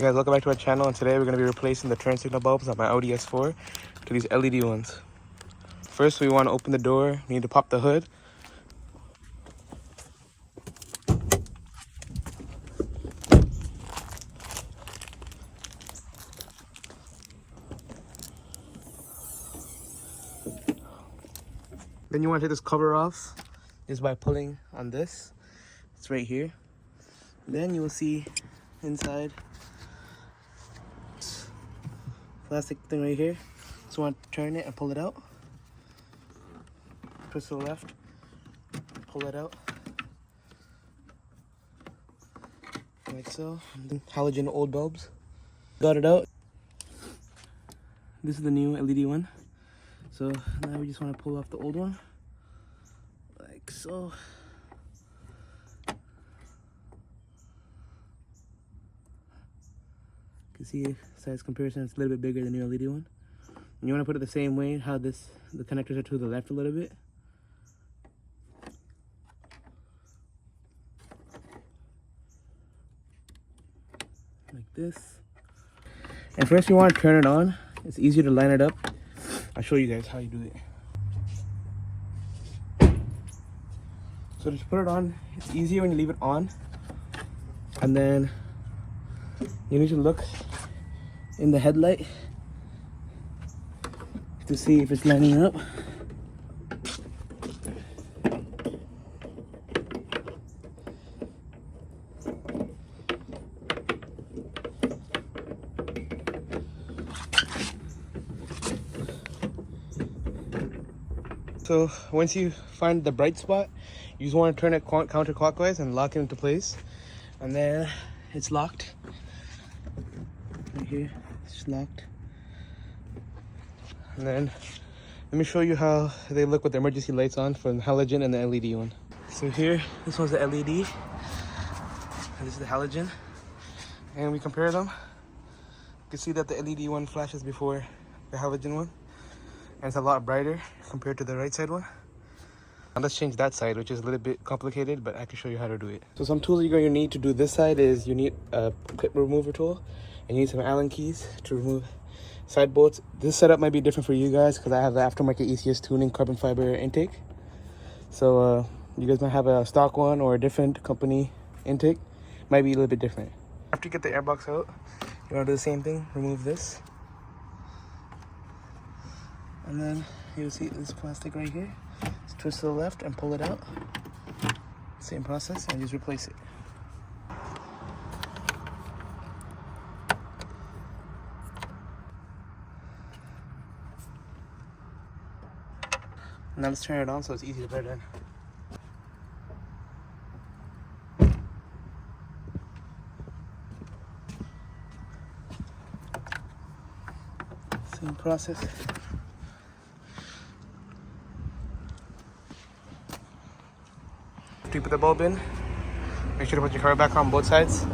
Hey guys, welcome back to our channel, and today we're going to be replacing the turn signal bulbs on my Audi S4 to these LED ones. First, we want to open the door. We need to pop the hood. Then you want to take this cover off just by pulling on this. It's right here. Then you will see inside plastic thing right here. So you want to turn it and pull it out. Twist to the left, pull it out like so. Halogen old bulbs. Got it out. This is the new LED one. So now we just want to pull off the old one like so. You can see size comparison, it's a little bit bigger than the new LED one. And you want to put it the same way, how the connectors are to the left a little bit. Like this. And first you want to turn it on. It's easier to line it up. I'll show you guys how you do it. So just put it on. It's easier when you leave it on. And then you need to look in the headlight to see if it's lining up. So once you find the bright spot, you just want to turn it counterclockwise and lock it into place. And then it's locked. Right here, it's locked. And then let me show you how they look with the emergency lights on for the halogen and the LED one. So here, this one's the LED, and this is the halogen. And we compare them. You can see that the LED one flashes before the halogen one. And it's a lot brighter compared to the right side one. And let's change that side, which is a little bit complicated, but I can show you how to do it. So some tools you're going to need to do this side is you need a clip remover tool, and you need some Allen keys to remove side bolts. This setup might be different for you guys because I have the aftermarket ECS tuning carbon fiber intake. So you guys might have a stock one or a different company intake. Might be a little bit different. After you get the airbox out, you want to do the same thing. Remove this. And then you'll see this plastic right here. Just twist to the left and pull it out. Same process, and just replace it. Now let's turn it on so it's easy to put it in. Same process. After you put the bulb in, make sure to put your cover back on both sides.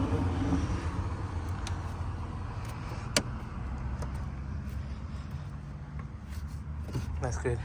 That's good.